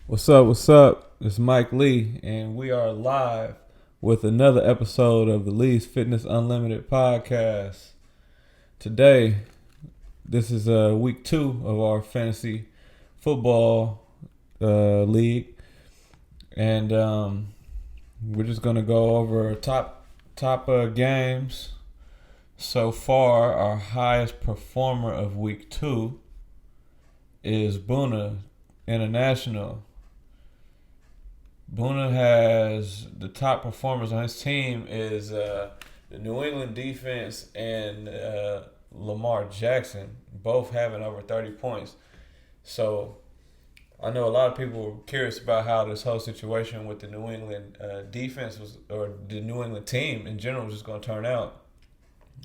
What's up? What's up? It's Mike Lee, and we are live with another episode of the Lee's Fitness Unlimited podcast. Today, this is week 2 of our fantasy football league, and we're just gonna go over top games so far. Our highest performer of week 2 is Boona International. Boona has the top performers on his team is the New England defense and Lamar Jackson, both having over 30 points. So I know a lot of people were curious about how this whole situation with the New England defense was, or the New England team in general, was just going to turn out.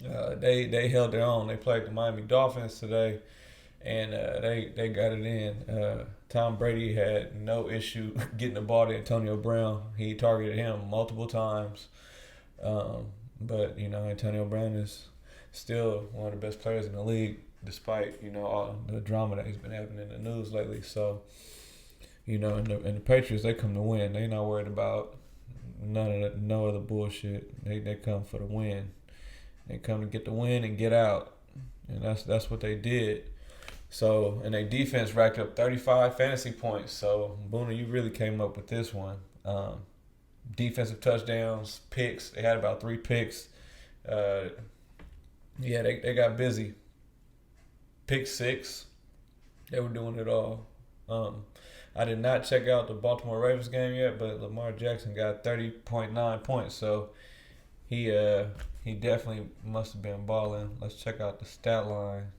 They held their own. They played the Miami Dolphins today, and they got it in. Tom Brady had no issue getting the ball to Antonio Brown. He targeted him multiple times, but Antonio Brown is still one of the best players in the league, despite all the drama that he's been having in the news lately. So and the Patriots, they come to win. They not worried about no other bullshit. They come for the win. They come to get the win and get out, and that's what they did. So, and their defense racked up 35 fantasy points. So, Boona, you really came up with this one. Defensive touchdowns, picks. They had about 3 picks. They got busy. Pick 6. They were doing it all. I did not check out the Baltimore Ravens game yet, but Lamar Jackson got 30.9 points. So, he definitely must have been balling. Let's check out the stat line.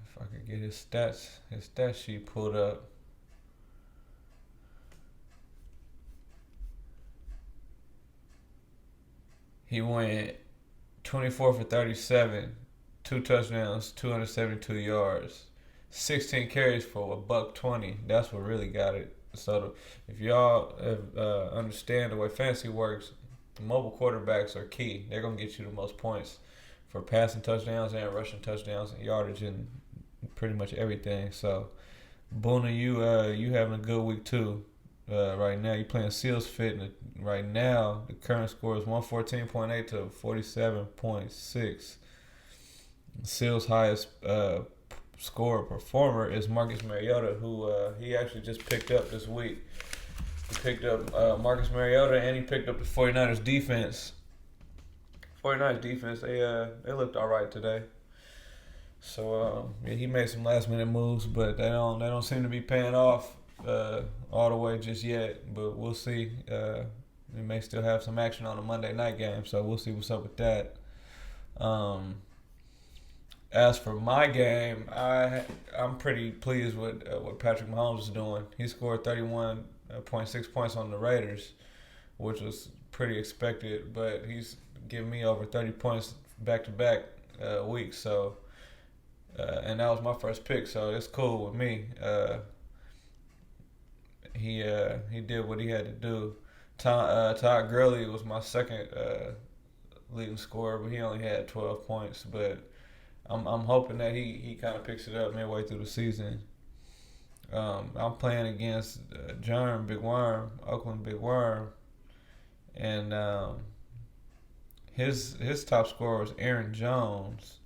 If I could get his stat sheet pulled up. He went 24 for 37, 2 touchdowns, 272 yards, 16 carries for $120. That's what really got it. So if y'all understand the way fantasy works, mobile quarterbacks are key. They're gonna get you the most points for passing touchdowns and rushing touchdowns and yardage and pretty much everything. So, Boona, you having a good week too. Right now, you playing Seals Fit. Right now, the current score is 114.8 to 47.6. Seals' highest score performer is Marcus Mariota, who he actually just picked up this week. He picked up Marcus Mariota, and he picked up the 49ers defense. 49ers defense, they looked all right today. So he made some last minute moves, but they don't seem to be paying off all the way just yet. But we'll see. We may still have some action on the Monday night game, so we'll see what's up with that. As for my game, I'm pretty pleased with what Patrick Mahomes is doing. He scored 31.6 points on the Raiders, which was pretty expected, but he's giving me over 30 points back to back weeks. So. And that was my first pick, so it's cool with me. He did what he had to do. Todd Gurley was my second leading scorer, but he only had 12 points. But I'm hoping that he kind of picks it up midway through the season. I'm playing against Big Worm, Oakland Big Worm, and his top scorer was Aaron Jones.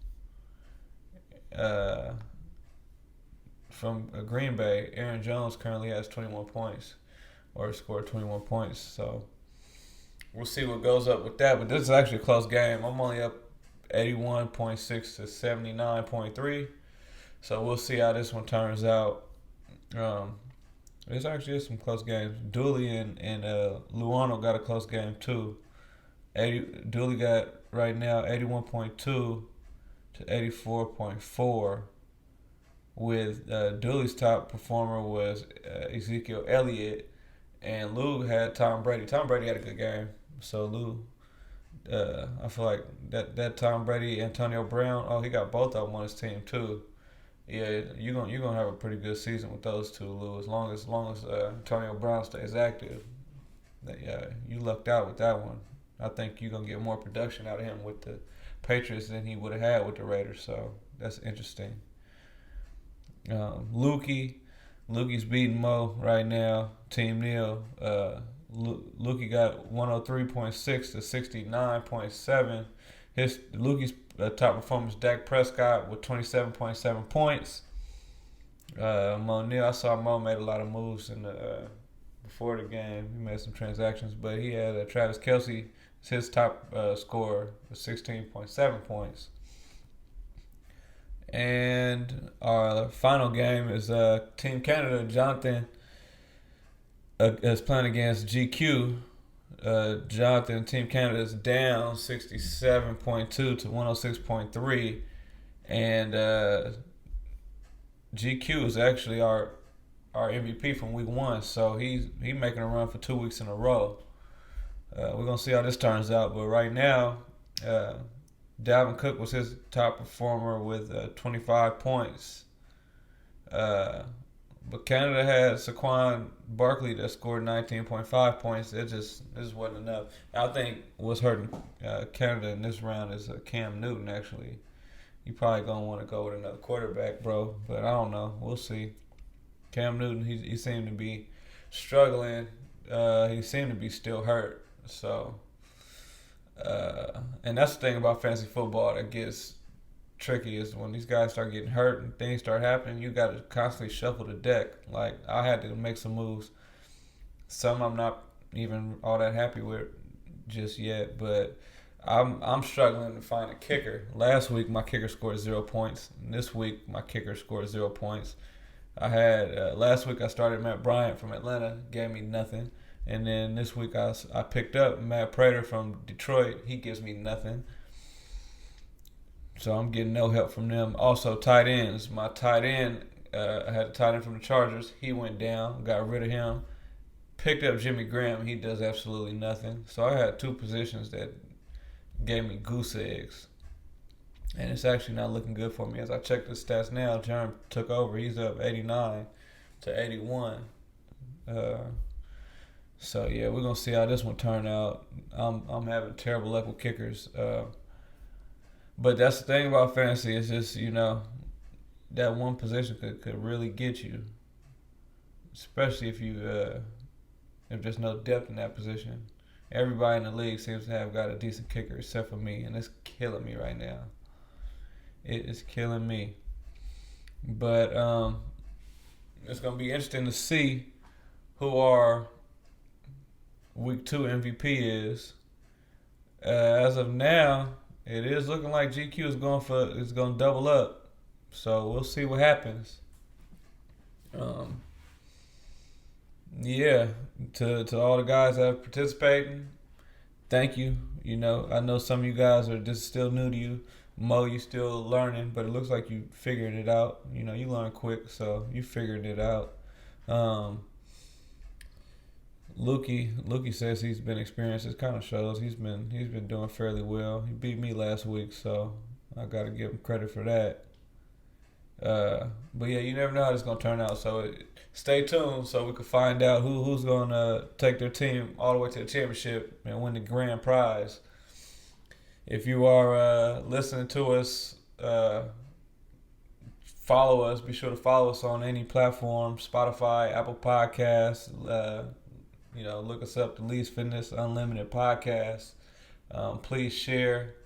From Green Bay, Aaron Jones currently has 21 points, or scored 21 points. So we'll see what goes up with that. But this is actually a close game. I'm only up 81.6 to 79.3. So we'll see how this one turns out. There's actually some close games. Dooley and Luano got a close game too. Dooley got right now 81.2 to 84.4, with Dooley's top performer was Ezekiel Elliott, and Lou had Tom Brady. Tom Brady had a good game, so Lou, I feel like that Tom Brady, Antonio Brown, he got both of them on his team too. Yeah, you're gonna have a pretty good season with those two, Lou, as long as Antonio Brown stays active. Yeah, you lucked out with that one. I think you're gonna get more production out of him with the Patriots than he would have had with the Raiders. So that's interesting. Lukey Lukey's beating Mo right now. Team Neal. Lukey got 103.6 to 69.7. Lukey's top performance, Dak Prescott with 27.7 points. Neal, I saw Mo made a lot of moves in the before the game. He made some transactions, but he had Travis Kelce, his top scorer, with 16.7 points. And our final game is Team Canada. Jonathan is playing against GQ. Jonathan, Team Canada is down 67.2 to 106.3. And GQ is actually our MVP from week 1. So he's making a run for 2 weeks in a row. We're going to see how this turns out. But right now, Dalvin Cook was his top performer with 25 points. But Canada had Saquon Barkley that scored 19.5 points. It just wasn't enough. I think what's hurting Canada in this round is Cam Newton, actually. You probably going to want to go with another quarterback, bro. But I don't know. We'll see. Cam Newton, he seemed to be struggling. He seemed to be still hurt. So, and that's the thing about fantasy football that gets tricky is when these guys start getting hurt and things start happening, you got to constantly shuffle the deck. Like, I had to make some moves. Some I'm not even all that happy with just yet, but I'm struggling to find a kicker. Last week, my kicker scored 0 points. And this week, my kicker scored 0 points. I had last week I started Matt Bryant from Atlanta, gave me nothing. And then this week I picked up Matt Prater from Detroit. He gives me nothing. So I'm getting no help from them. Also, tight ends. My tight end, I had a tight end from the Chargers. He went down, got rid of him. Picked up Jimmy Graham. He does absolutely nothing. So I had 2 positions that gave me goose eggs. And it's actually not looking good for me. As I check the stats now, Jerm took over. He's up 89 to 81. So, yeah, we're going to see how this one turn out. I'm having terrible luck with kickers. But that's the thing about fantasy. It's just, that one position could really get you. Especially if there's no depth in that position. Everybody in the league seems to have got a decent kicker except for me. And it's killing me right now. It is killing me. But it's going to be interesting to see who our Week 2 MVP is. As of now, it is looking like GQ is going to double up. So we'll see what happens. Yeah, to all the guys that are participating, thank you. I know some of you guys are just still new to you. Mo, you still learning, but it looks like you figured it out. You learn quick, so you figured it out. Lukey says he's been experienced. It kind of shows he's been doing fairly well. He beat me last week, so I got to give him credit for that. But yeah, you never know how it's gonna turn out. So stay tuned so we can find out who's gonna take their team all the way to the championship and win the grand prize. If you are listening to us, follow us. Be sure to follow us on any platform: Spotify, Apple Podcasts. Look us up, the Lee's Fitness Unlimited Podcast. Please share.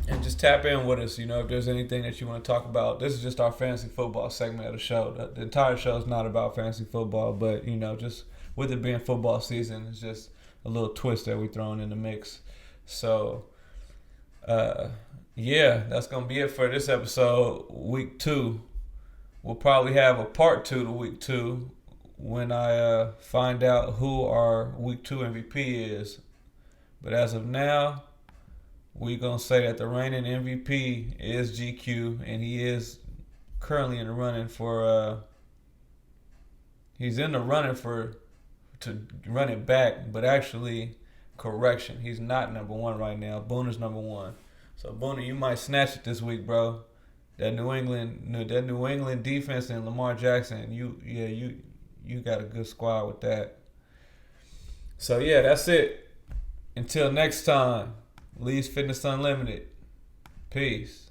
And just tap in with us, if there's anything that you want to talk about. This is just our fantasy football segment of the show. The entire show is not about fantasy football, but, just with it being football season, it's just a little twist that we're throwing in the mix. So, yeah, that's going to be it for this episode, Week 2. We'll probably have a part 2 to Week 2 when I find out who our Week 2 MVP is. But as of now, we're going to say that the reigning MVP is GQ, and he is currently in the running for to run it back, but actually, correction, he's not number 1 right now. Booner's number 1. So Booner, you might snatch it this week, bro. That New England defense and Lamar Jackson, you got a good squad with that. So yeah, that's it. Until next time. Lee's Fitness Unlimited. Peace.